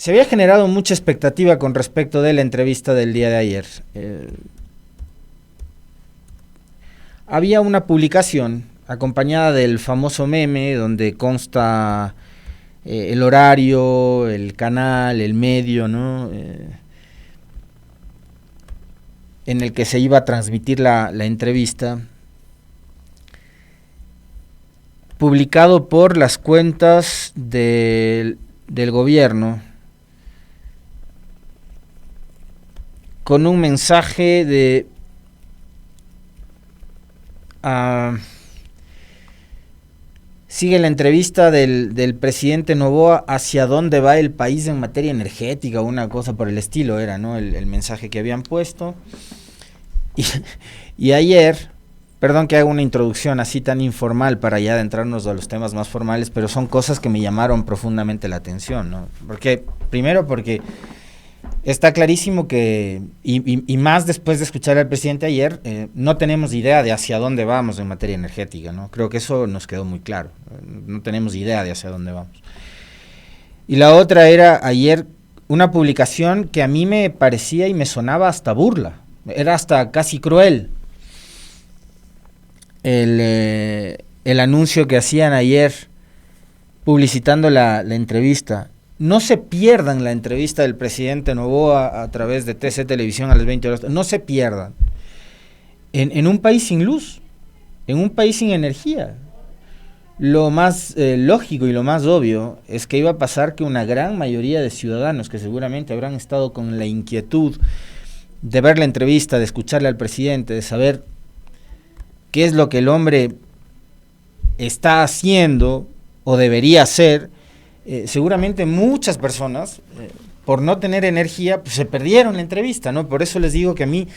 se había generado mucha expectativa con respecto de la entrevista del día de ayer. Había una publicación acompañada del famoso meme donde consta el horario, el canal, el medio, ¿no? En el que se iba a transmitir la entrevista, publicado por las cuentas del gobierno, con un mensaje de sigue la entrevista del presidente Noboa, hacia dónde va el país en materia energética, una cosa por el estilo era, ¿no? El mensaje que habían puesto. Y ayer, perdón que haga una introducción así tan informal para ya adentrarnos a los temas más formales, pero son cosas que me llamaron profundamente la atención, ¿no? Primero porque está clarísimo que, y más después de escuchar al presidente ayer, no tenemos idea de hacia dónde vamos en materia energética, ¿no? Creo que eso nos quedó muy claro, no tenemos idea de hacia dónde vamos. Y la otra era ayer una publicación que a mí me parecía y me sonaba hasta burla, era hasta casi cruel. El anuncio que hacían ayer publicitando la entrevista. No se pierdan la entrevista del presidente Noboa a través de TC Televisión a las 20 horas. No se pierdan. En un país sin luz, en un país sin energía, lo más lógico y lo más obvio es que iba a pasar que una gran mayoría de ciudadanos que seguramente habrán estado con la inquietud de ver la entrevista, de escucharle al presidente, de saber qué es lo que el hombre está haciendo o debería hacer, seguramente muchas personas, por no tener energía, pues se perdieron la entrevista, ¿no? Por eso les digo que a mí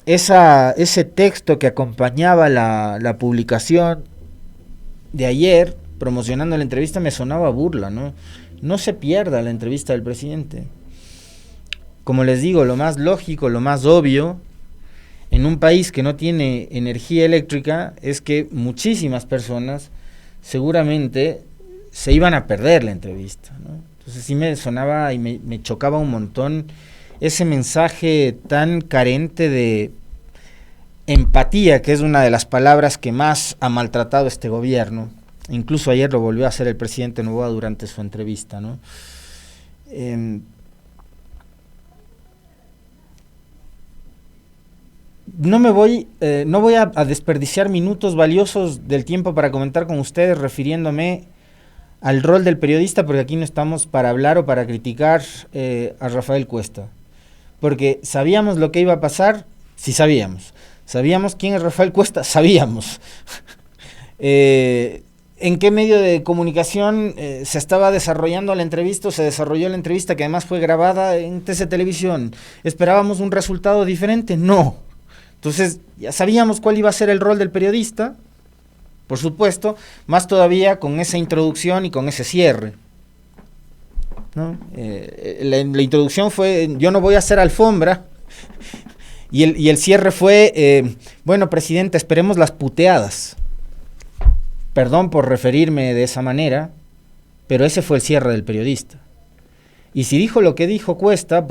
ese texto que acompañaba la publicación de ayer, promocionando la entrevista, me sonaba burla, ¿no? No se pierda la entrevista del presidente. Como les digo, lo más lógico, lo más obvio, en un país que no tiene energía eléctrica, es que muchísimas personas seguramente se iban a perder la entrevista, ¿no? Entonces sí me sonaba y me chocaba un montón ese mensaje tan carente de empatía, que es una de las palabras que más ha maltratado este gobierno. Incluso ayer lo volvió a hacer el presidente Noboa durante su entrevista, ¿no? No voy a desperdiciar minutos valiosos del tiempo para comentar con ustedes refiriéndome al rol del periodista, porque aquí no estamos para hablar o para criticar a Rafael Cuesta, porque sabíamos lo que iba a pasar, sí sabíamos quién es Rafael Cuesta, sabíamos en qué medio de comunicación se estaba desarrollando la entrevista, o se desarrolló la entrevista, que además fue grabada en TC Televisión. ¿Esperábamos un resultado diferente? No. Entonces ya sabíamos cuál iba a ser el rol del periodista, por supuesto, más todavía con esa introducción y con ese cierre, ¿no? La introducción fue: yo no voy a hacer alfombra, y el cierre fue, bueno, presidente, esperemos las puteadas. Perdón por referirme de esa manera, pero ese fue el cierre del periodista. Y si dijo lo que dijo Cuesta,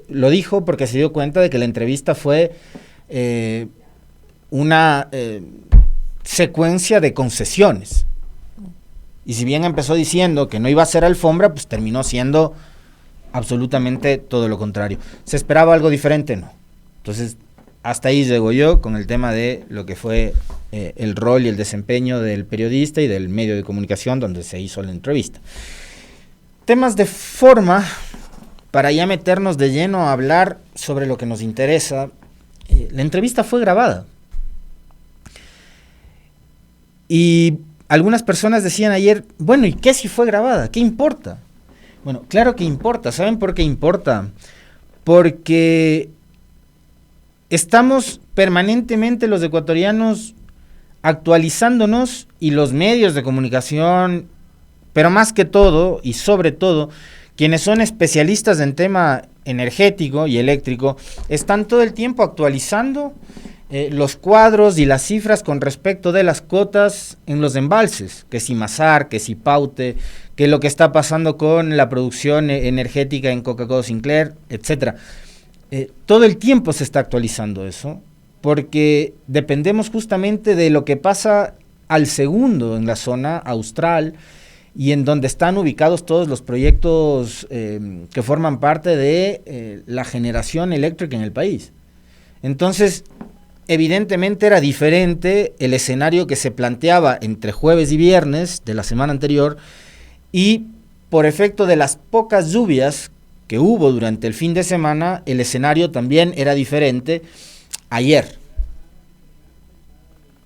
lo dijo porque se dio cuenta de que la entrevista fue una secuencia de concesiones. Y si bien empezó diciendo que no iba a ser alfombra, pues terminó siendo absolutamente todo lo contrario. ¿Se esperaba algo diferente? No. Entonces, hasta ahí llego yo con el tema de lo que fue el rol y el desempeño del periodista y del medio de comunicación donde se hizo la entrevista. Temas de forma, para ya meternos de lleno a hablar sobre lo que nos interesa. La entrevista fue grabada. Y algunas personas decían ayer, bueno, ¿y qué si fue grabada? ¿Qué importa? Bueno, claro que importa. ¿Saben por qué importa? Porque estamos permanentemente los ecuatorianos actualizándonos, y los medios de comunicación, pero más que todo y sobre todo quienes son especialistas en tema energético y eléctrico, están todo el tiempo actualizando los cuadros y las cifras con respecto de las cotas en los embalses, que si Masar, que si Paute, que lo que está pasando con la producción energética en Coca-Cola Sinclair, etcétera. Todo el tiempo se está actualizando eso, porque dependemos justamente de lo que pasa al segundo en la zona austral y en donde están ubicados todos los proyectos que forman parte de la generación eléctrica en el país. Entonces, evidentemente era diferente el escenario que se planteaba entre jueves y viernes de la semana anterior, y por efecto de las pocas lluvias que hubo durante el fin de semana, el escenario también era diferente ayer.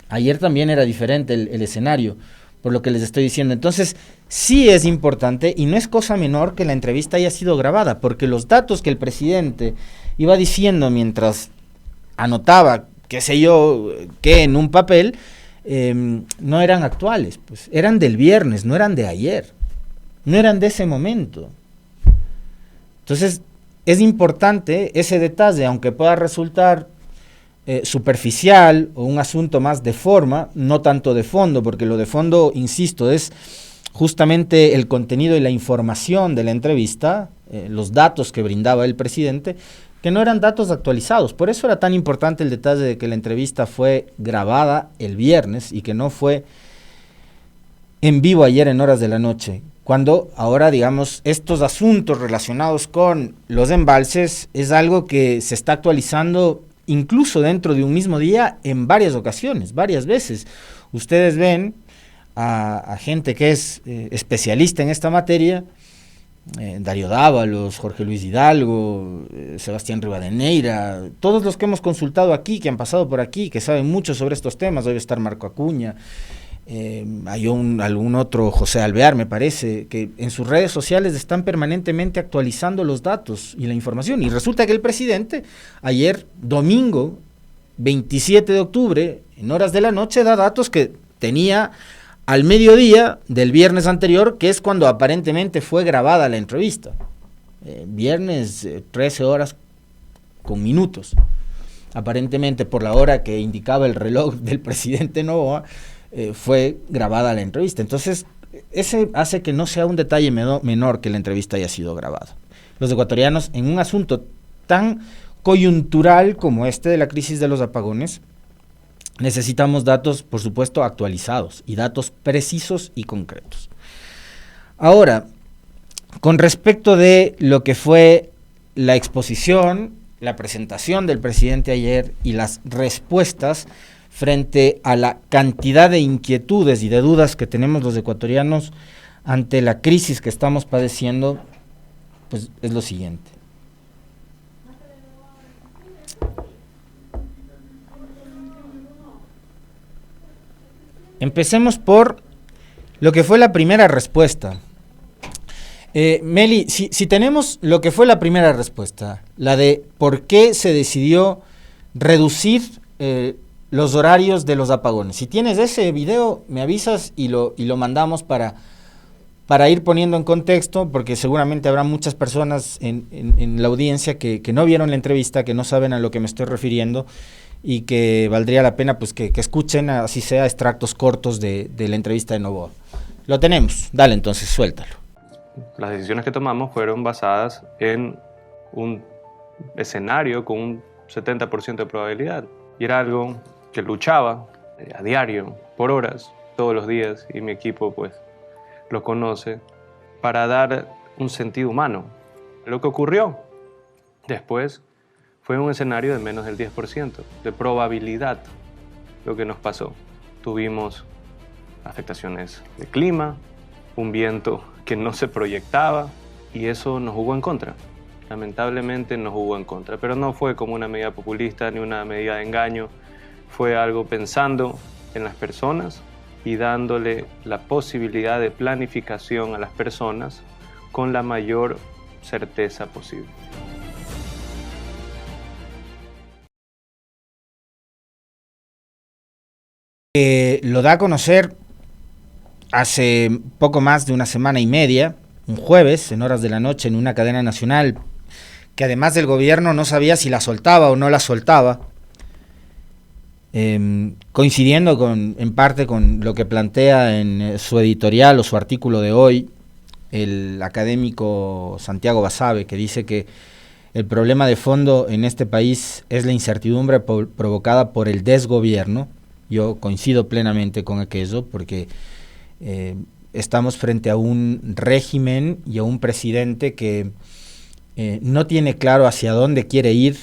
Ayer también era diferente el escenario, por lo que les estoy diciendo. Entonces, sí es importante, y no es cosa menor que la entrevista haya sido grabada, porque los datos que el presidente iba diciendo mientras anotaba, qué sé yo, que en un papel, no eran actuales, pues eran del viernes, no eran de ayer, no eran de ese momento. Entonces, es importante ese detalle, aunque pueda resultar superficial o un asunto más de forma, no tanto de fondo, porque lo de fondo, insisto, es justamente el contenido y la información de la entrevista, los datos que brindaba el presidente, que no eran datos actualizados. Por eso era tan importante el detalle de que la entrevista fue grabada el viernes y que no fue en vivo ayer en horas de la noche, cuando ahora, digamos, estos asuntos relacionados con los embalses es algo que se está actualizando incluso dentro de un mismo día en varias ocasiones, varias veces. Ustedes ven a gente que es especialista en esta materia, Darío Dávalos, Jorge Luis Hidalgo, Sebastián Rivadeneira, todos los que hemos consultado aquí, que han pasado por aquí, que saben mucho sobre estos temas. Debe estar Marco Acuña, hay algún otro, José Alvear me parece, que en sus redes sociales están permanentemente actualizando los datos y la información, y resulta que el presidente ayer, domingo 27 de octubre, en horas de la noche, da datos que tenía al mediodía del viernes anterior, que es cuando aparentemente fue grabada la entrevista. Viernes 13 horas con minutos, aparentemente por la hora que indicaba el reloj del presidente Noboa, fue grabada la entrevista. Entonces, ese hace que no sea un detalle menor que la entrevista haya sido grabada. Los ecuatorianos, en un asunto tan coyuntural como este de la crisis de los apagones, necesitamos datos, por supuesto, actualizados y datos precisos y concretos. Ahora, con respecto de lo que fue la exposición, la presentación del presidente ayer y las respuestas frente a la cantidad de inquietudes y de dudas que tenemos los ecuatorianos ante la crisis que estamos padeciendo, pues es lo siguiente. Empecemos por lo que fue la primera respuesta. Meli, si tenemos lo que fue la primera respuesta, la de por qué se decidió reducir los horarios de los apagones. Si tienes ese video, me avisas y lo mandamos para ir poniendo en contexto, porque seguramente habrá muchas personas en la audiencia que no vieron la entrevista, que no saben a lo que me estoy refiriendo, y que valdría la pena pues que escuchen, así sea, extractos cortos de la entrevista de Noboa. Lo tenemos, dale entonces, suéltalo. Las decisiones que tomamos fueron basadas en un escenario con un 70% de probabilidad, y era algo que luchaba a diario, por horas, todos los días, y mi equipo pues lo conoce, para dar un sentido humano. Lo que ocurrió después fue un escenario de menos del 10% de probabilidad lo que nos pasó. Tuvimos afectaciones de clima, un viento que no se proyectaba, y eso nos jugó en contra. Lamentablemente nos jugó en contra, pero no fue como una medida populista ni una medida de engaño. Fue algo pensando en las personas y dándole la posibilidad de planificación a las personas con la mayor certeza posible. Lo da a conocer hace poco más de una semana y media, un jueves, en horas de la noche, en una cadena nacional, que además del gobierno no sabía si la soltaba o no la soltaba. coincidiendo en parte con lo que plantea en su editorial o su artículo de hoy el académico Santiago Basabe, que dice que el problema de fondo en este país es la incertidumbre provocada por el desgobierno. Yo coincido plenamente con aquello, porque estamos frente a un régimen y a un presidente que no tiene claro hacia dónde quiere ir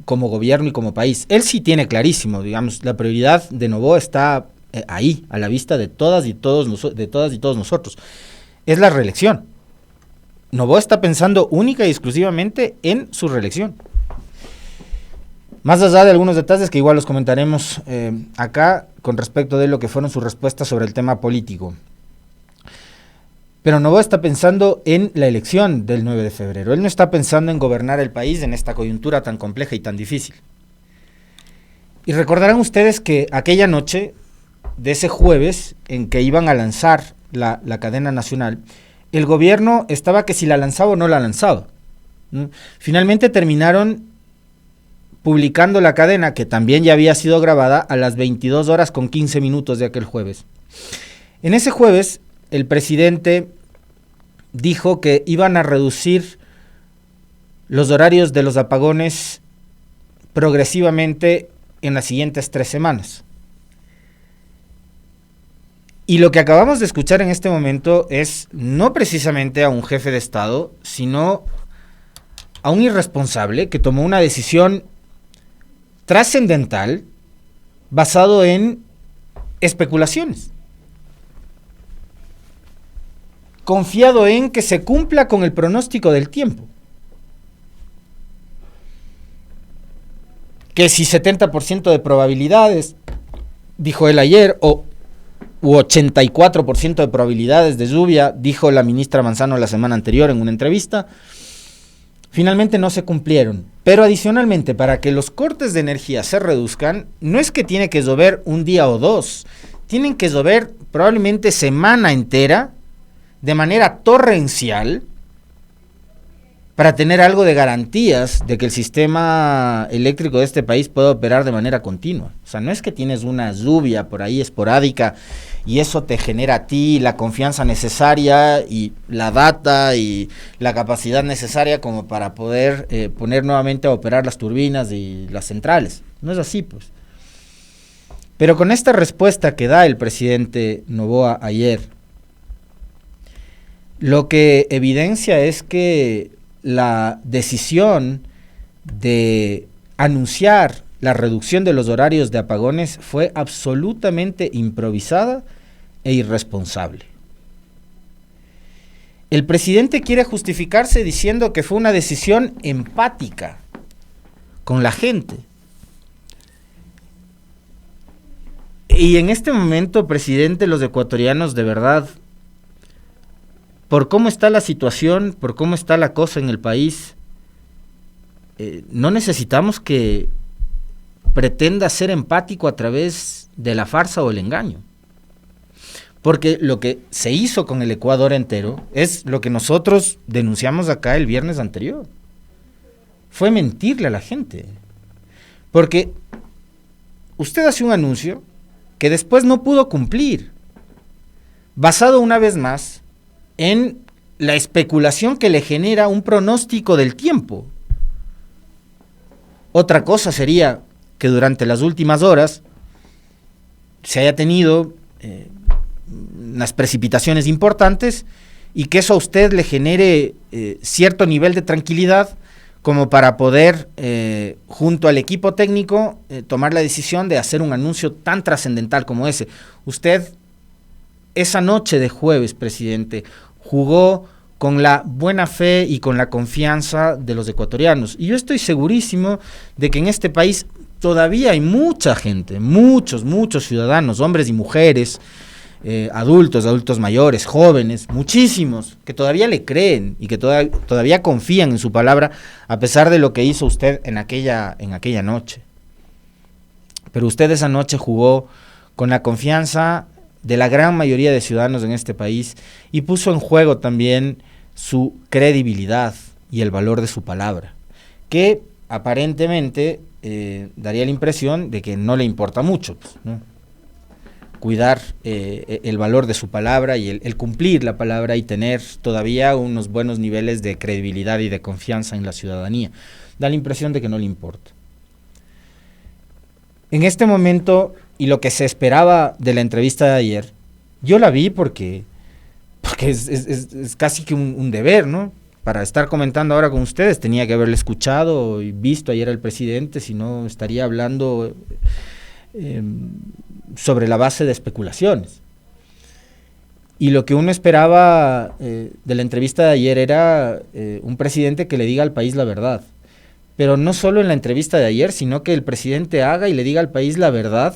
como gobierno y como país. Él sí tiene clarísimo, digamos, la prioridad de Noboa está ahí, a la vista de todas y todos nosotros. Es la reelección. Noboa está pensando única y exclusivamente en su reelección. Más allá de algunos detalles que igual los comentaremos acá con respecto de lo que fueron sus respuestas sobre el tema político. Pero Noboa está pensando en la elección del 9 de febrero. Él no está pensando en gobernar el país en esta coyuntura tan compleja y tan difícil. Y recordarán ustedes que aquella noche de ese jueves en que iban a lanzar la cadena nacional, el gobierno estaba que si la lanzaba o no la lanzaba. Finalmente terminaron publicando la cadena, que también ya había sido grabada, a las 22 horas con 15 minutos de aquel jueves. En ese jueves, el presidente dijo que iban a reducir los horarios de los apagones progresivamente en las siguientes 3 semanas. Y lo que acabamos de escuchar en este momento es no precisamente a un jefe de Estado, sino a un irresponsable que tomó una decisión trascendental basado en especulaciones, confiado en que se cumpla con el pronóstico del tiempo, que si 70% de probabilidades, dijo él ayer, u 84% de probabilidades de lluvia, dijo la ministra Manzano la semana anterior en una entrevista, finalmente no se cumplieron. Pero adicionalmente, para que los cortes de energía se reduzcan, no es que tiene que llover un día o dos, tienen que llover probablemente semana entera, de manera torrencial, para tener algo de garantías de que el sistema eléctrico de este país pueda operar de manera continua. O sea, no es que tienes una lluvia por ahí esporádica y eso te genera a ti la confianza necesaria y la data y la capacidad necesaria como para poder poner nuevamente a operar las turbinas y las centrales. No es así, pues. Pero con esta respuesta que da el presidente Noboa ayer, lo que evidencia es que la decisión de anunciar la reducción de los horarios de apagones fue absolutamente improvisada e irresponsable. El presidente quiere justificarse diciendo que fue una decisión empática con la gente. Y en este momento, presidente, los ecuatorianos de verdad, por cómo está la situación, por cómo está la cosa en el país, no necesitamos que pretenda ser empático a través de la farsa o el engaño. Porque lo que se hizo con el Ecuador entero es lo que nosotros denunciamos acá el viernes anterior. Fue mentirle a la gente. Porque usted hace un anuncio que después no pudo cumplir, basado una vez más en la especulación que le genera un pronóstico del tiempo. Otra cosa sería que durante las últimas horas se haya tenido unas precipitaciones importantes y que eso a usted le genere cierto nivel de tranquilidad como para poder, junto al equipo técnico, tomar la decisión de hacer un anuncio tan trascendental como ese. Usted, esa noche de jueves, presidente, jugó con la buena fe y con la confianza de los ecuatorianos. Y yo estoy segurísimo de que en este país todavía hay mucha gente, muchos ciudadanos, hombres y mujeres, adultos mayores, jóvenes, muchísimos, que todavía le creen y que todavía confían en su palabra, a pesar de lo que hizo usted en aquella noche. Pero usted esa noche jugó con la confianza de la gran mayoría de ciudadanos en este país y puso en juego también su credibilidad y el valor de su palabra, que aparentemente daría la impresión de que no le importa mucho, pues, ¿no? Cuidar el valor de su palabra y el cumplir la palabra y tener todavía unos buenos niveles de credibilidad y de confianza en la ciudadanía. Da la impresión de que no le importa. En este momento, y lo que se esperaba de la entrevista de ayer, yo la vi porque es casi que un deber, ¿no? Para estar comentando ahora con ustedes, tenía que haberle escuchado y visto ayer al presidente, si no estaría hablando sobre la base de especulaciones. Y lo que uno esperaba de la entrevista de ayer era un presidente que le diga al país la verdad. Pero no solo en la entrevista de ayer, sino que el presidente haga y le diga al país la verdad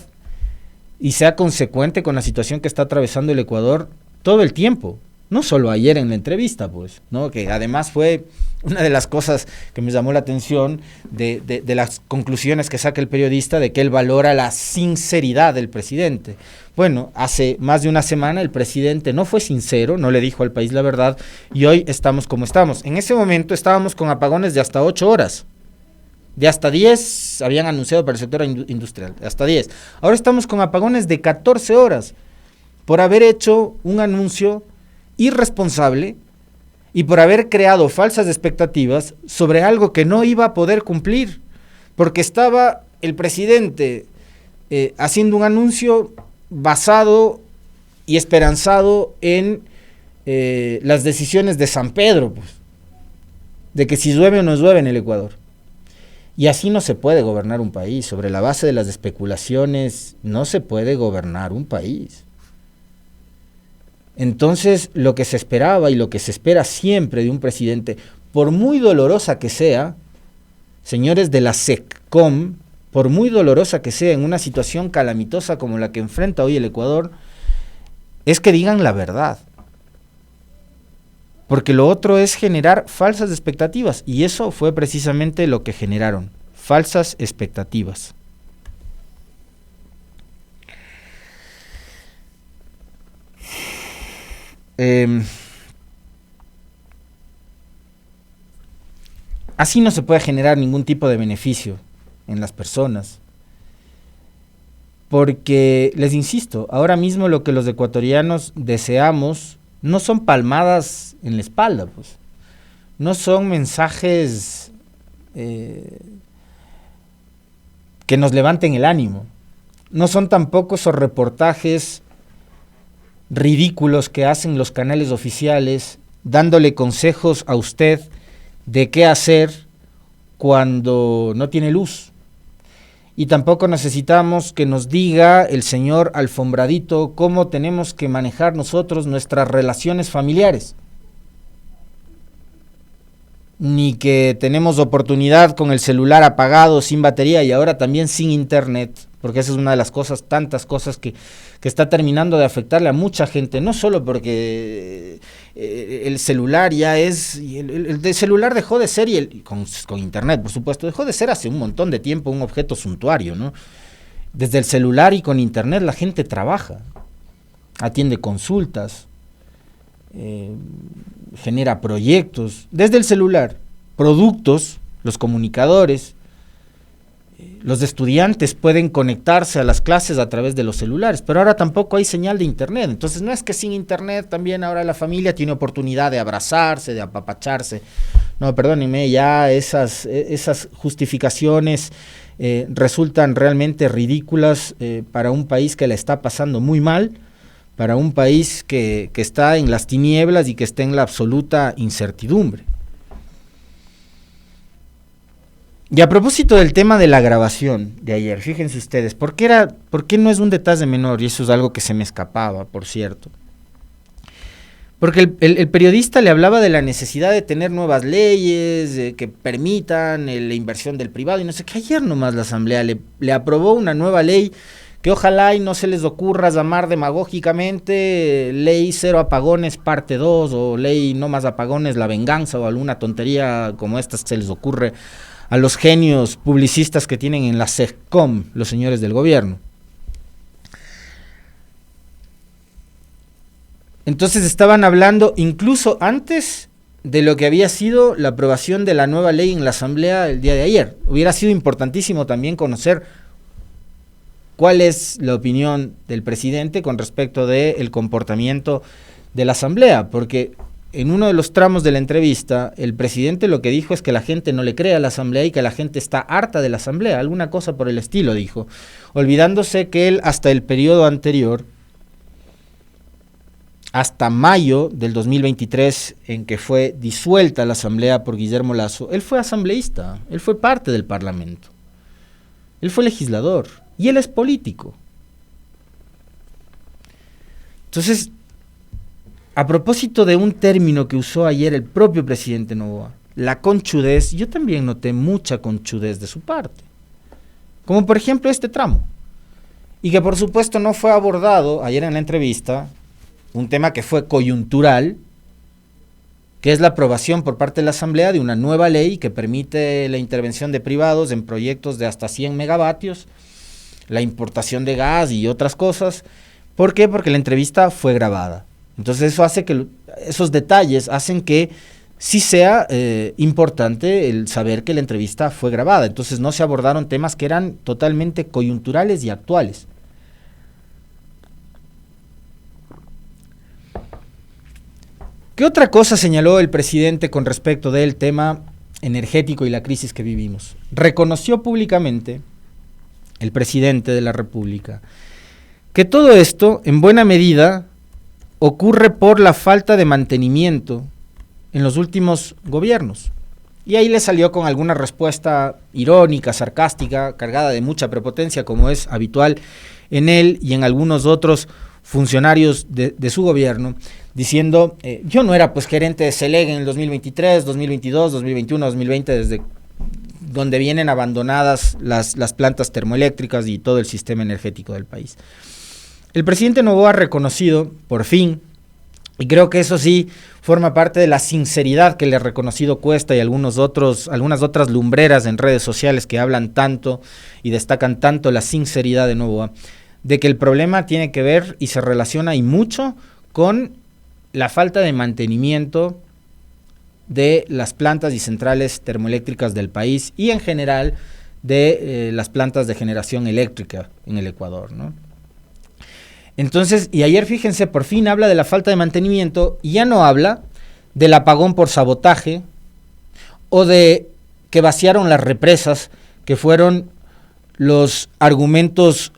y sea consecuente con la situación que está atravesando el Ecuador todo el tiempo. No solo ayer en la entrevista, pues, ¿no? Que además fue una de las cosas que me llamó la atención de las conclusiones que saca el periodista, de que él valora la sinceridad del presidente. Bueno, hace más de una semana el presidente no fue sincero, no le dijo al país la verdad, y hoy estamos como estamos. En ese momento estábamos con apagones de hasta 8 horas. De hasta 10 habían anunciado para el sector industrial, hasta 10. Ahora estamos con apagones de 14 horas por haber hecho un anuncio irresponsable y por haber creado falsas expectativas sobre algo que no iba a poder cumplir, porque estaba el presidente haciendo un anuncio basado y esperanzado en las decisiones de San Pedro, pues, de que si llueve o no llueve en el Ecuador. Y así no se puede gobernar un país. Sobre la base de las especulaciones no se puede gobernar un país. Entonces, lo que se esperaba y lo que se espera siempre de un presidente, por muy dolorosa que sea, señores de la SECCOM, por muy dolorosa que sea en una situación calamitosa como la que enfrenta hoy el Ecuador, es que digan la verdad. Porque lo otro es generar falsas expectativas, y eso fue precisamente lo que generaron, falsas expectativas. Así no se puede generar ningún tipo de beneficio en las personas, porque, les insisto, ahora mismo lo que los ecuatorianos deseamos no son palmadas en la espalda, pues. No son mensajes que nos levanten el ánimo. No son tampoco esos reportajes ridículos que hacen los canales oficiales, dándole consejos a usted de qué hacer cuando no tiene luz. Y tampoco necesitamos que nos diga el señor Alfombradito cómo tenemos que manejar nosotros nuestras relaciones familiares. Ni que tenemos oportunidad con el celular apagado, sin batería y ahora también sin internet, porque esa es una de las cosas, tantas cosas que está terminando de afectarle a mucha gente, no solo porque el celular ya es, el celular dejó de ser, con internet por supuesto, dejó de ser hace un montón de tiempo un objeto suntuario, ¿no? Desde el celular y con internet la gente trabaja, atiende consultas, genera proyectos, desde el celular, productos, los comunicadores, los estudiantes pueden conectarse a las clases a través de los celulares, pero ahora tampoco hay señal de internet, entonces no es que sin internet también ahora la familia tiene oportunidad de abrazarse, de apapacharse. No, perdónenme, ya esas justificaciones resultan realmente ridículas para un país que la está pasando muy mal, para un país que está en las tinieblas y que está en la absoluta incertidumbre. Y a propósito del tema de la grabación de ayer, fíjense ustedes, ¿por qué no es un detalle menor? Y eso es algo que se me escapaba, por cierto. Porque el periodista le hablaba de la necesidad de tener nuevas leyes que permitan la inversión del privado, y no sé qué. Ayer nomás la Asamblea le aprobó una nueva ley que ojalá y no se les ocurra llamar demagógicamente Ley Cero Apagones Parte 2 o Ley No Más Apagones La Venganza o alguna tontería como esta que se les ocurre a los genios publicistas que tienen en la SECCOM los señores del gobierno. Entonces estaban hablando incluso antes de lo que había sido la aprobación de la nueva ley en la Asamblea el día de ayer. Hubiera sido importantísimo también conocer cuál es la opinión del presidente con respecto del comportamiento de la Asamblea, porque en uno de los tramos de la entrevista, el presidente lo que dijo es que la gente no le cree a la Asamblea y que la gente está harta de la Asamblea, alguna cosa por el estilo dijo, olvidándose que él hasta el periodo anterior, hasta mayo del 2023, en que fue disuelta la Asamblea por Guillermo Lasso, él fue asambleísta, él fue parte del Parlamento, él fue legislador y él es político. Entonces, a propósito de un término que usó ayer el propio presidente Noboa, la conchudez, yo también noté mucha conchudez de su parte, como por ejemplo este tramo, y que por supuesto no fue abordado ayer en la entrevista, un tema que fue coyuntural, que es la aprobación por parte de la Asamblea de una nueva ley que permite la intervención de privados en proyectos de hasta 100 megavatios, la importación de gas y otras cosas. ¿Por qué? Porque la entrevista fue grabada. Entonces eso hace que, esos detalles hacen que sí sea importante el saber que la entrevista fue grabada. Entonces no se abordaron temas que eran totalmente coyunturales y actuales. ¿Qué otra cosa señaló el presidente con respecto del tema energético y la crisis que vivimos? Reconoció públicamente el presidente de la República que todo esto, en buena medida, ocurre por la falta de mantenimiento en los últimos gobiernos. Y ahí le salió con alguna respuesta irónica, sarcástica, cargada de mucha prepotencia, como es habitual en él y en algunos otros funcionarios de su gobierno, diciendo, yo no era pues gerente de CELEG en el 2023, 2022, 2021, 2020, desde donde vienen abandonadas las plantas termoeléctricas y todo el sistema energético del país. El presidente Noboa ha reconocido, por fin, y creo que eso sí forma parte de la sinceridad que le ha reconocido Cuesta y algunas otras lumbreras en redes sociales que hablan tanto y destacan tanto la sinceridad de Noboa, de que el problema tiene que ver y se relaciona y mucho con la falta de mantenimiento de las plantas y centrales termoeléctricas del país y en general de las plantas de generación eléctrica en el Ecuador, ¿no? Entonces, y ayer fíjense, por fin habla de la falta de mantenimiento y ya no habla del apagón por sabotaje o de que vaciaron las represas, que fueron los argumentos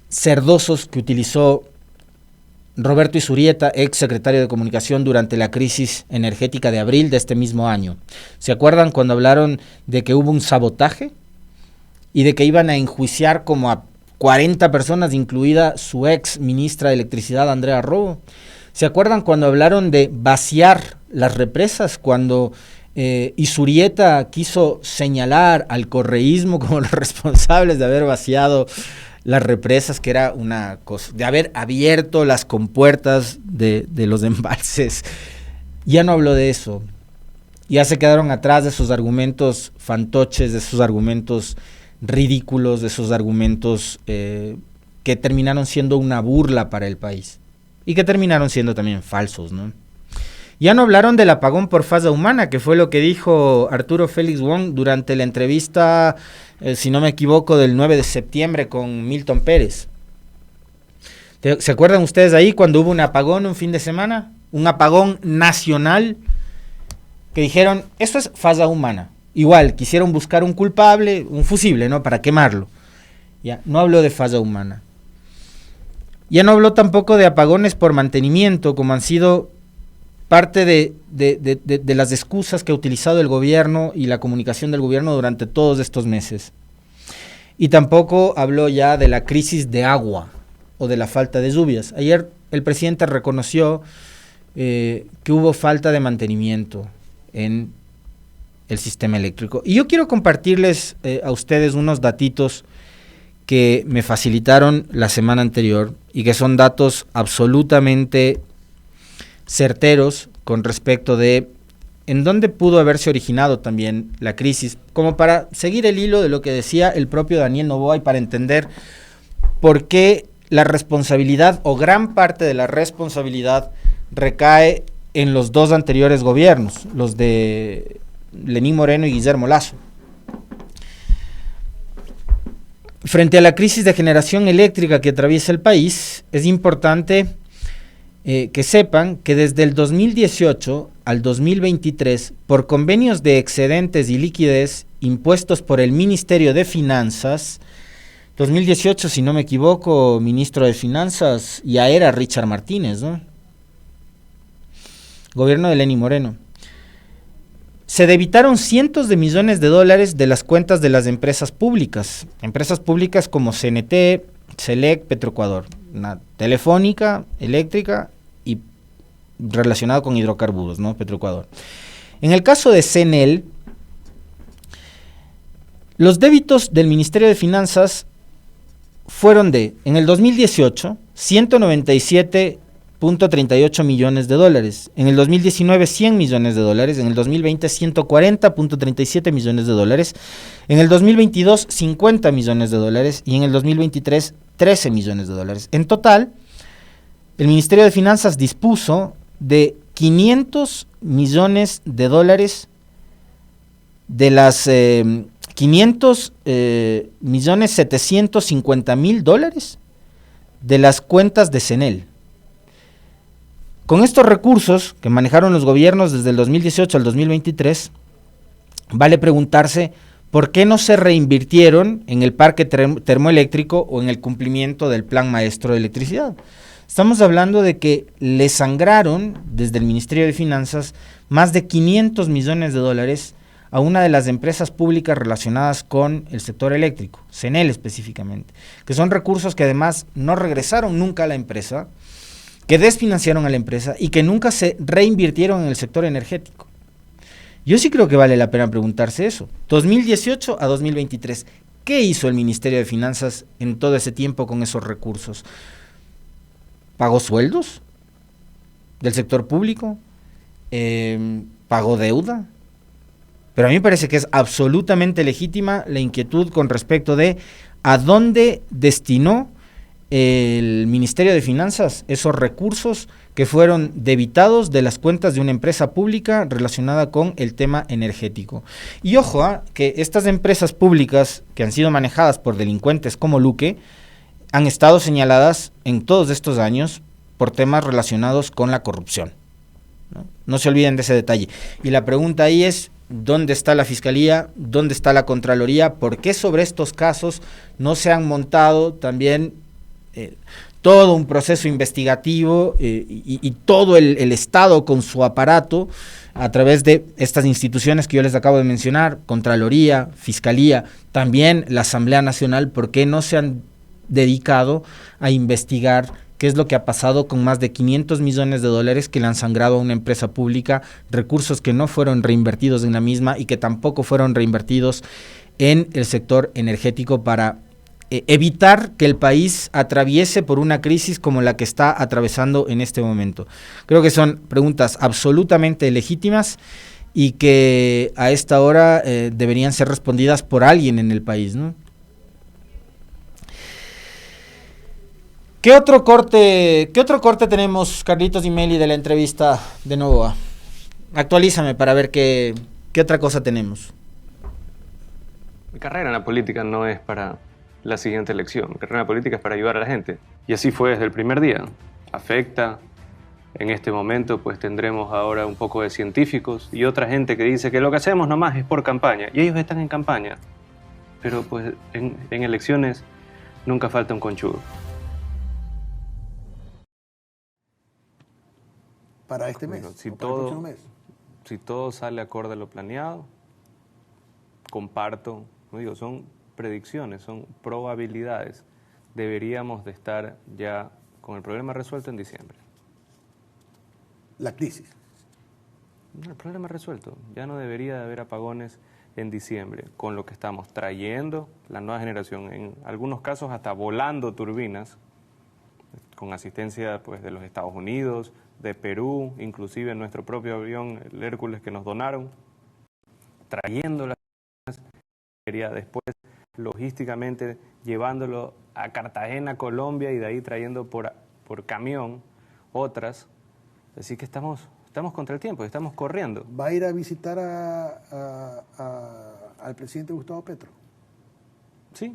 cerdosos que utilizó Roberto Izurieta, ex secretario de Comunicación, durante la crisis energética de abril de este mismo año. ¿Se acuerdan cuando hablaron de que hubo un sabotaje y de que iban a enjuiciar como a 40 personas, incluida su ex ministra de Electricidad, Andrea Robo? ¿Se acuerdan cuando hablaron de vaciar las represas, cuando Izurieta quiso señalar al correísmo como los responsables de haber vaciado las represas, que era una cosa, de haber abierto las compuertas de los embalses? Ya no habló de eso, ya se quedaron atrás de esos argumentos fantoches, de esos argumentos ridículos, de esos argumentos que terminaron siendo una burla para el país y que terminaron siendo también falsos, ¿no? Ya no hablaron del apagón por falla humana, que fue lo que dijo Arturo Félix Wong durante la entrevista, si no me equivoco, del 9 de septiembre con Milton Pérez. ¿Se acuerdan ustedes ahí cuando hubo un apagón un fin de semana? Un apagón nacional, que dijeron, eso es falla humana. Igual, quisieron buscar un culpable, un fusible, ¿no?, para quemarlo. Ya, no habló de falla humana. Ya no habló tampoco de apagones por mantenimiento, como han sido parte de las excusas que ha utilizado el gobierno y la comunicación del gobierno durante todos estos meses. Y tampoco habló ya de la crisis de agua o de la falta de lluvias. Ayer el presidente reconoció que hubo falta de mantenimiento en el sistema eléctrico. Y yo quiero compartirles a ustedes unos datitos que me facilitaron la semana anterior y que son datos absolutamente certeros con respecto de en dónde pudo haberse originado también la crisis, como para seguir el hilo de lo que decía el propio Daniel Noboa y para entender por qué la responsabilidad o gran parte de la responsabilidad recae en los dos anteriores gobiernos, los de Lenín Moreno y Guillermo Lasso. Frente a la crisis de generación eléctrica que atraviesa el país, es importante que sepan que desde el 2018 al 2023, por convenios de excedentes y liquidez impuestos por el Ministerio de Finanzas, 2018, si no me equivoco, ministro de Finanzas ya era Richard Martínez, ¿no? Gobierno de Lenín Moreno. Se debitaron cientos de millones de dólares de las cuentas de las empresas públicas como CNT, Selec, Petroecuador, Telefónica, Eléctrica y relacionado con hidrocarburos, ¿no? Petroecuador. En el caso de CNEL, los débitos del Ministerio de Finanzas fueron en el 2018, 197.38 millones de dólares, en el 2019 100 millones de dólares, en el 2020 140.37 millones de dólares, en el 2022 50 millones de dólares y en el 2023 13 millones de dólares. En total, el Ministerio de Finanzas dispuso de 500 millones de dólares de las 500 millones 750 mil dólares de las cuentas de CNEL. Con estos recursos que manejaron los gobiernos desde el 2018 al 2023, vale preguntarse por qué no se reinvirtieron en el parque termoeléctrico o en el cumplimiento del Plan Maestro de Electricidad. Estamos hablando de que le sangraron desde el Ministerio de Finanzas más de 500 millones de dólares a una de las empresas públicas relacionadas con el sector eléctrico, CNEL específicamente, que son recursos que además no regresaron nunca a la empresa, que desfinanciaron a la empresa y que nunca se reinvirtieron en el sector energético. Yo sí creo que vale la pena preguntarse eso. 2018 a 2023, ¿qué hizo el Ministerio de Finanzas en todo ese tiempo con esos recursos? ¿Pagó sueldos del sector público? ¿Pagó deuda? Pero a mí me parece que es absolutamente legítima la inquietud con respecto de a dónde destinó el Ministerio de Finanzas esos recursos que fueron debitados de las cuentas de una empresa pública relacionada con el tema energético. Y ojo, que estas empresas públicas que han sido manejadas por delincuentes como Luque han estado señaladas en todos estos años por temas relacionados con la corrupción. No se olviden de ese detalle. Y la pregunta ahí es, ¿dónde está la Fiscalía? ¿Dónde está la Contraloría? ¿Por qué sobre estos casos no se han montado también todo un proceso investigativo y todo el Estado con su aparato a través de estas instituciones que yo les acabo de mencionar, Contraloría, Fiscalía, también la Asamblea Nacional? ¿Por qué no se han dedicado a investigar qué es lo que ha pasado con más de 500 millones de dólares que le han sangrado a una empresa pública, recursos que no fueron reinvertidos en la misma y que tampoco fueron reinvertidos en el sector energético para evitar que el país atraviese por una crisis como la que está atravesando en este momento? Creo que son preguntas absolutamente legítimas y que a esta hora deberían ser respondidas por alguien en el país, ¿no? ¿Qué otro corte tenemos, Carlitos y Meli, de la entrevista de Novoa? Actualízame para ver qué otra cosa tenemos. Mi carrera en la política no es para la siguiente elección. Mi carrera en la política es para ayudar a la gente. Y así fue desde el primer día. Afecta. En este momento pues tendremos ahora un poco de científicos y otra gente que dice que lo que hacemos nomás es por campaña. Y ellos están en campaña. Pero pues en elecciones nunca falta un conchudo. Para este mes, Bueno, para el próximo mes. Si todo sale acorde a lo planeado, comparto, no digo, son predicciones, son probabilidades. Deberíamos de estar ya con el problema resuelto en diciembre. La crisis. El problema resuelto. Ya no debería de haber apagones en diciembre, con lo que estamos trayendo la nueva generación, en algunos casos hasta volando turbinas, con asistencia pues, de los Estados Unidos, de Perú, inclusive nuestro propio avión, el Hércules, que nos donaron, trayendo las turbinas, después logísticamente llevándolo a Cartagena, Colombia, y de ahí trayendo por camión otras. Así que estamos Estamos contra el tiempo, estamos corriendo. ¿Va a ir a visitar al presidente Gustavo Petro? Sí,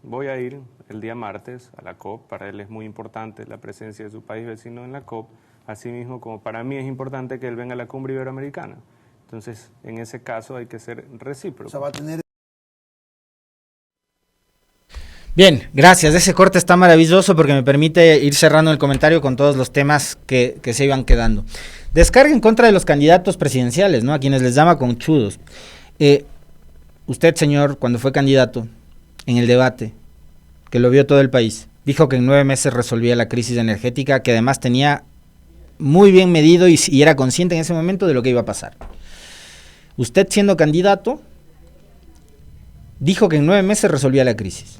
voy a ir el día martes a la COP. Para él es muy importante la presencia de su país vecino en la COP, así mismo como para mí es importante que él venga a la cumbre iberoamericana. Entonces, en ese caso hay que ser recíproco. O sea, va a tener... Bien, gracias. Ese corte está maravilloso porque me permite ir cerrando el comentario con todos los temas que se iban quedando. Descarga en contra de los candidatos presidenciales, ¿no? A quienes les llama conchudos. Usted, señor, cuando fue candidato, en el debate, que lo vio todo el país, dijo que en 9 meses resolvía la crisis energética, que además tenía muy bien medido y era consciente en ese momento de lo que iba a pasar. Usted, siendo candidato, dijo que en 9 meses resolvía la crisis.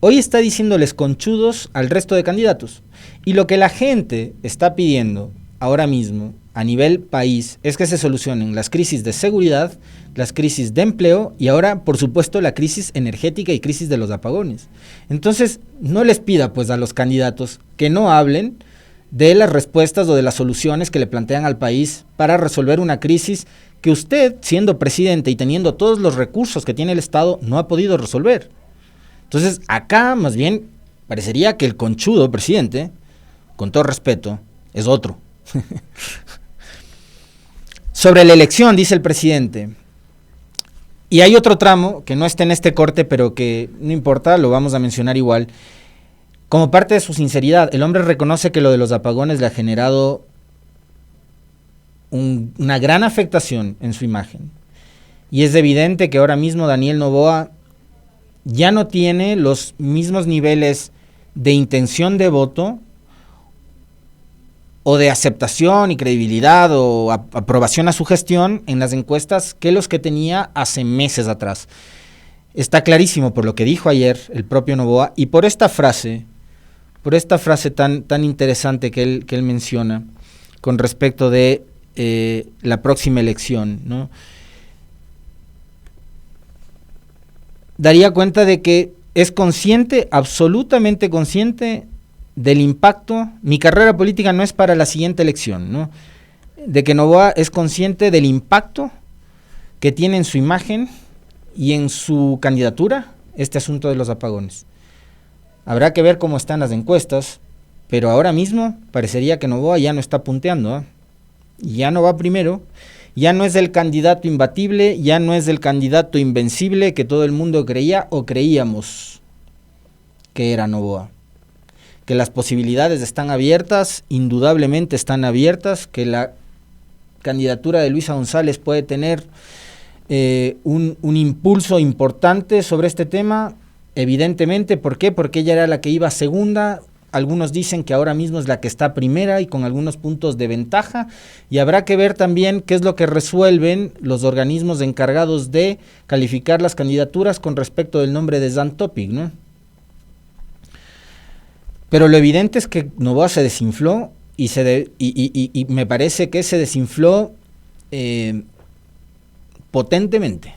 Hoy está diciéndoles conchudos al resto de candidatos. Y lo que la gente está pidiendo ahora mismo a nivel país es que se solucionen las crisis de seguridad, las crisis de empleo y ahora, por supuesto, la crisis energética y crisis de los apagones. Entonces, no les pida pues a los candidatos que no hablen de las respuestas o de las soluciones que le plantean al país para resolver una crisis que usted, siendo presidente y teniendo todos los recursos que tiene el Estado, no ha podido resolver. Entonces, acá más bien parecería que el conchudo presidente, con todo respeto, es otro. Sobre la elección, dice el presidente, y hay otro tramo que no está en este corte, pero que no importa, lo vamos a mencionar igual. Como parte de su sinceridad, el hombre reconoce que lo de los apagones le ha generado una gran afectación en su imagen. Y es evidente que ahora mismo Daniel Noboa ya no tiene los mismos niveles de intención de voto o de aceptación y credibilidad o aprobación a su gestión en las encuestas que los que tenía hace meses atrás. Está clarísimo por lo que dijo ayer el propio Noboa y por esta frase tan interesante que él menciona con respecto de la próxima elección, ¿no? Daría cuenta de que es consciente, absolutamente consciente del impacto. Mi carrera política no es para la siguiente elección, ¿no? De que Noboa es consciente del impacto que tiene en su imagen y en su candidatura este asunto de los apagones. Habrá que ver cómo están las encuestas, pero ahora mismo parecería que Noboa ya no está punteando, ¿eh? Ya no va primero. Ya no es el candidato imbatible, ya no es el candidato invencible que todo el mundo creía o creíamos que era Noboa. Que las posibilidades están abiertas, indudablemente están abiertas, que la candidatura de Luisa González puede tener un impulso importante sobre este tema, evidentemente. ¿Por qué? Porque ella era la que iba segunda. Algunos dicen que ahora mismo es la que está primera y con algunos puntos de ventaja, y habrá que ver también qué es lo que resuelven los organismos encargados de calificar las candidaturas con respecto del nombre de Jan Topic, ¿no? Pero lo evidente es que Noboa se desinfló y me parece que se desinfló potentemente.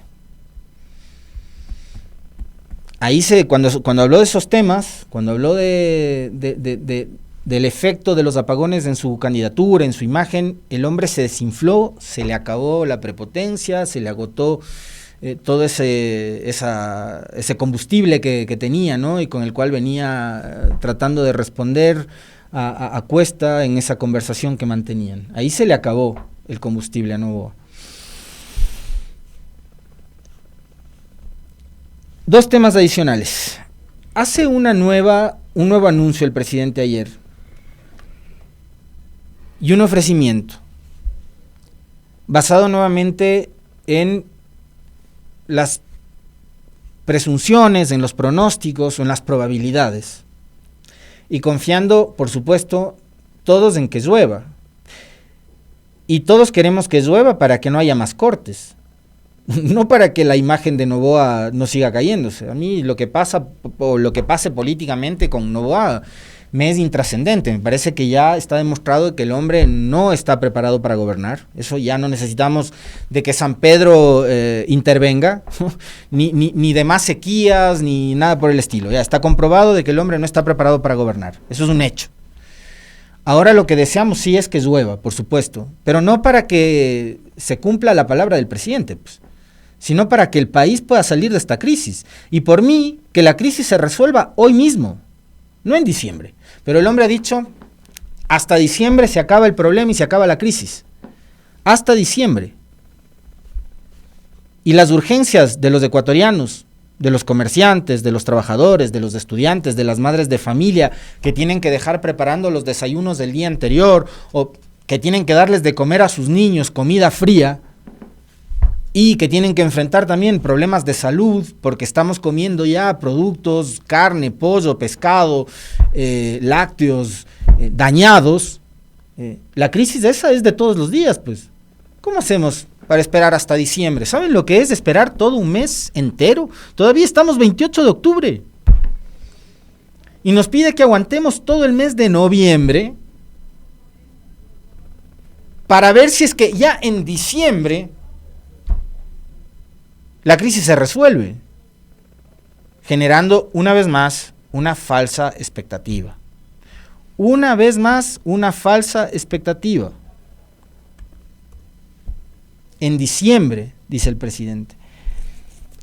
Ahí cuando habló de esos temas, cuando habló del efecto de los apagones en su candidatura, en su imagen, el hombre se desinfló, se le acabó la prepotencia, se le agotó todo ese combustible que tenía, ¿no? Y con el cual venía tratando de responder a cuesta en esa conversación que mantenían. Ahí se le acabó el combustible a Noboa. Dos temas adicionales. Hace un nuevo anuncio el presidente ayer y un ofrecimiento basado nuevamente en las presunciones, en los pronósticos o en las probabilidades y confiando, por supuesto, todos en que llueva, y todos queremos que llueva para que no haya más cortes. No para que la imagen de Noboa no siga cayéndose. A mí lo que pasa o lo que pase políticamente con Noboa me es intrascendente. Me parece que ya está demostrado que el hombre no está preparado para gobernar. Eso ya no necesitamos de que San Pedro intervenga, ni de más sequías, ni nada por el estilo. Ya está comprobado de que el hombre no está preparado para gobernar. Eso es un hecho. Ahora lo que deseamos sí es que llueva, por supuesto, pero no para que se cumpla la palabra del presidente, pues, sino para que el país pueda salir de esta crisis. Y por mí, que la crisis se resuelva hoy mismo, no en diciembre. Pero el hombre ha dicho, hasta diciembre se acaba el problema y se acaba la crisis. Hasta diciembre. Y las urgencias de los ecuatorianos, de los comerciantes, de los trabajadores, de los estudiantes, de las madres de familia que tienen que dejar preparando los desayunos del día anterior o que tienen que darles de comer a sus niños comida fría y que tienen que enfrentar también problemas de salud porque estamos comiendo ya productos, carne, pollo, pescado, lácteos dañados. La crisis esa es de todos los días, pues. ¿Cómo hacemos para esperar hasta diciembre? ¿Saben lo que es esperar todo un mes entero? Todavía estamos 28 de octubre. Y nos pide que aguantemos todo el mes de noviembre para ver si es que ya en diciembre la crisis se resuelve, generando una vez más una falsa expectativa. Una vez más una falsa expectativa. En diciembre, dice el presidente.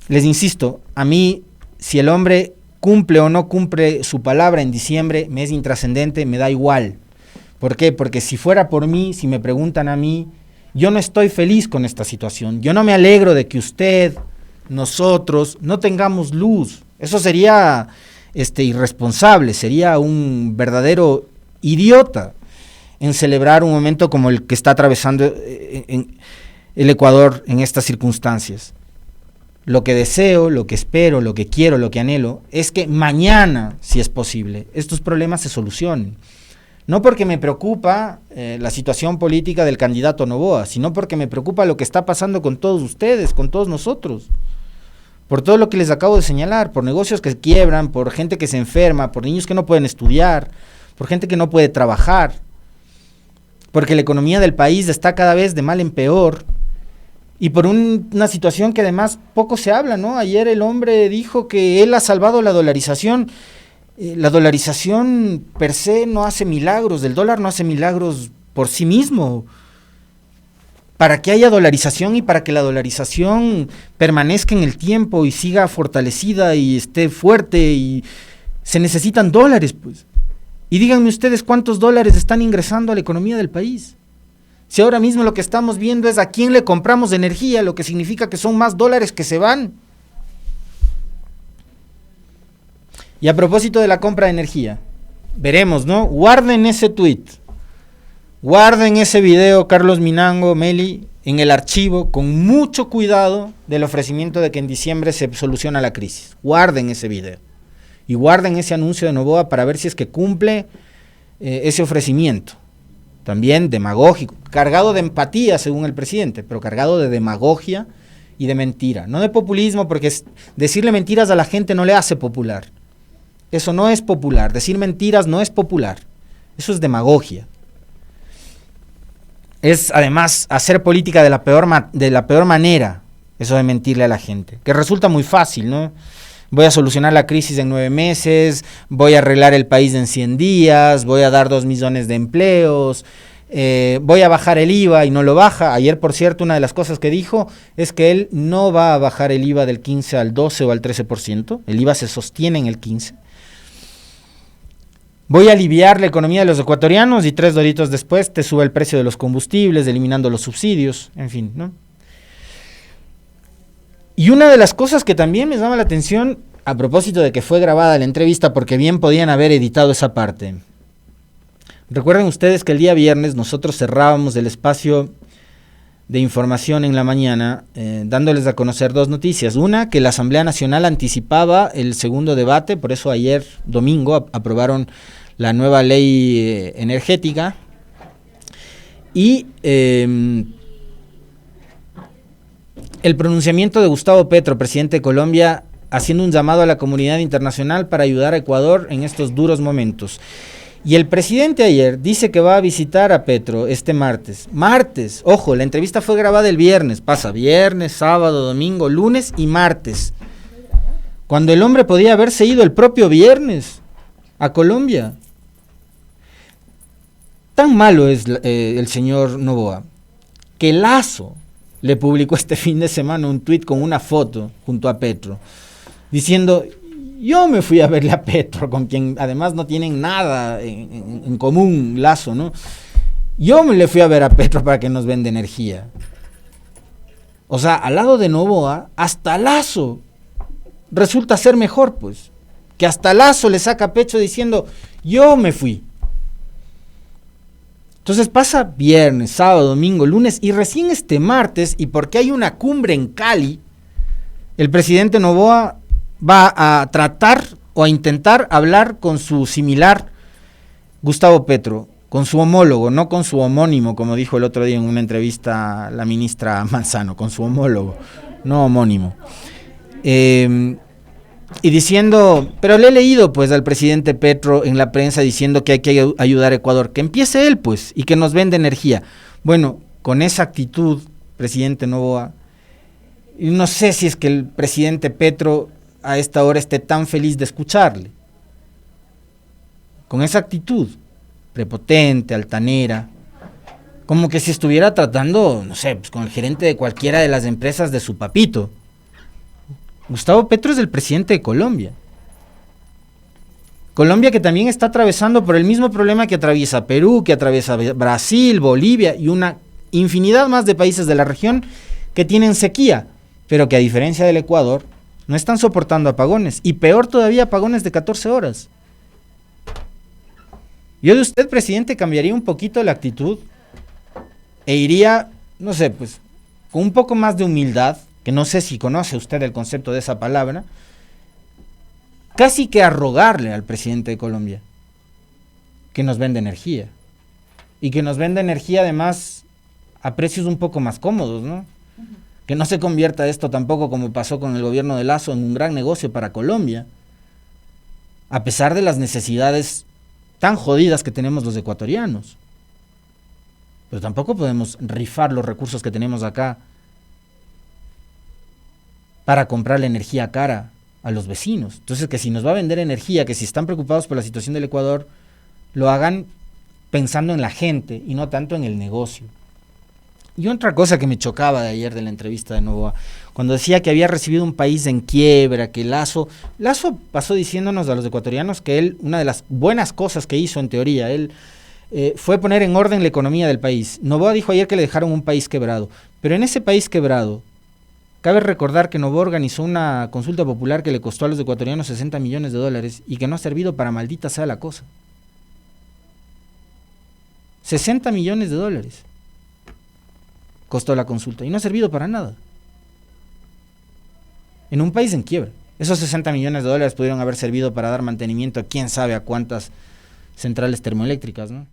Les insisto, a mí, si el hombre cumple o no cumple su palabra en diciembre, me es intrascendente, me da igual. ¿Por qué? Porque si fuera por mí, si me preguntan a mí, yo no estoy feliz con esta situación. Yo no me alegro de que usted, nosotros, no tengamos luz. Eso sería irresponsable, sería un verdadero idiota en celebrar un momento como el que está atravesando el Ecuador en estas circunstancias. Lo que deseo, lo que espero, lo que quiero, lo que anhelo, es que mañana, si es posible, estos problemas se solucionen. No porque me preocupa la situación política del candidato Noboa, sino porque me preocupa lo que está pasando con todos ustedes, con todos nosotros. Por todo lo que les acabo de señalar, por negocios que quiebran, por gente que se enferma, por niños que no pueden estudiar, por gente que no puede trabajar, porque la economía del país está cada vez de mal en peor, y por una situación que además poco se habla, ¿no? Ayer el hombre dijo que él ha salvado la dolarización. La dolarización per se no hace milagros, el dólar no hace milagros por sí mismo. Para que haya dolarización y para que la dolarización permanezca en el tiempo y siga fortalecida y esté fuerte, y se necesitan dólares, pues. Y díganme ustedes cuántos dólares están ingresando a la economía del país. Si ahora mismo lo que estamos viendo es a quién le compramos energía, lo que significa que son más dólares que se van. Y a propósito de la compra de energía, veremos, ¿no? Guarden ese tweet, guarden ese video, Carlos Minango, Meli, en el archivo, con mucho cuidado del ofrecimiento de que en diciembre se soluciona la crisis. Guarden ese video y guarden ese anuncio de Noboa para ver si es que cumple ese ofrecimiento. También demagógico, cargado de empatía según el presidente, pero cargado de demagogia y de mentira, no de populismo, porque decirle mentiras a la gente no le hace popular. Eso no es popular, decir mentiras no es popular, eso es demagogia. Es además hacer política de la peor manera, eso de mentirle a la gente, que resulta muy fácil, ¿no? Voy a solucionar la crisis en 9 meses, voy a arreglar el país en 100 días, voy a dar 2 millones de empleos, voy a bajar el IVA y no lo baja. Ayer, por cierto, una de las cosas que dijo es que él no va a bajar el IVA del 15 al 12 o al 13%, el IVA se sostiene en el 15%. Voy a aliviar la economía de los ecuatorianos y 3 doritos después te sube el precio de los combustibles, eliminando los subsidios, en fin, ¿no? Y una de las cosas que también me llama la atención, a propósito de que fue grabada la entrevista, porque bien podían haber editado esa parte. Recuerden ustedes que el día viernes nosotros cerrábamos el espacio de información en la mañana, dándoles a conocer 2 noticias. Una, que la Asamblea Nacional anticipaba el segundo debate, por eso ayer domingo aprobaron la nueva ley energética. Y el pronunciamiento de Gustavo Petro, presidente de Colombia, haciendo un llamado a la comunidad internacional para ayudar a Ecuador en estos duros momentos. Y el presidente ayer dice que va a visitar a Petro este martes. Martes, ojo, la entrevista fue grabada el viernes, pasa viernes, sábado, domingo, lunes y martes. Cuando el hombre podía haberse ido el propio viernes a Colombia. Tan malo es el señor Noboa que Lazo le publicó este fin de semana un tuit con una foto junto a Petro, diciendo, yo me fui a verle a Petro, con quien además no tienen nada en común, Lazo, ¿no? Yo me le fui a ver a Petro para que nos venda energía. O sea, al lado de Noboa, hasta Lazo resulta ser mejor, pues. Que hasta Lazo le saca pecho diciendo, yo me fui. Entonces pasa viernes, sábado, domingo, lunes y recién este martes, y porque hay una cumbre en Cali, el presidente Noboa va a tratar o a intentar hablar con su similar Gustavo Petro, con su homólogo, no con su homónimo, como dijo el otro día en una entrevista la ministra Manzano, con su homólogo, no homónimo. Y diciendo, pero le he leído pues al presidente Petro en la prensa diciendo que hay que ayudar a Ecuador, que empiece él pues y que nos venda energía. Bueno, con esa actitud, presidente Noboa, no sé si es que el presidente Petro a esta hora esté tan feliz de escucharle. Con esa actitud, prepotente, altanera, como que si estuviera tratando, no sé, pues con el gerente de cualquiera de las empresas de su papito. Gustavo Petro es el presidente de Colombia. Colombia que también está atravesando por el mismo problema que atraviesa Perú, que atraviesa Brasil, Bolivia y una infinidad más de países de la región que tienen sequía, pero que a diferencia del Ecuador no están soportando apagones, y peor todavía apagones de 14 horas. Yo de usted, presidente, cambiaría un poquito la actitud e iría, no sé, pues, con un poco más de humildad, que no sé si conoce usted el concepto de esa palabra, casi que a rogarle al presidente de Colombia que nos venda energía. Y que nos venda energía además a precios un poco más cómodos, ¿no? Que no se convierta esto tampoco, como pasó con el gobierno de Lazo, en un gran negocio para Colombia, a pesar de las necesidades tan jodidas que tenemos los ecuatorianos. Pero tampoco podemos rifar los recursos que tenemos acá para comprarle energía cara a los vecinos. Entonces, que si nos va a vender energía, que si están preocupados por la situación del Ecuador, lo hagan pensando en la gente y no tanto en el negocio. Y otra cosa que me chocaba de ayer de la entrevista de Noboa, cuando decía que había recibido un país en quiebra, que Lazo pasó diciéndonos a los ecuatorianos que él, una de las buenas cosas que hizo en teoría, él fue poner en orden la economía del país. Noboa dijo ayer que le dejaron un país quebrado, pero en ese país quebrado, cabe recordar que Noboa organizó una consulta popular que le costó a los ecuatorianos 60 millones de dólares y que no ha servido para maldita sea la cosa. 60 millones de dólares costó la consulta y no ha servido para nada. En un país en quiebra. Esos 60 millones de dólares pudieron haber servido para dar mantenimiento a quién sabe a cuántas centrales termoeléctricas, ¿no?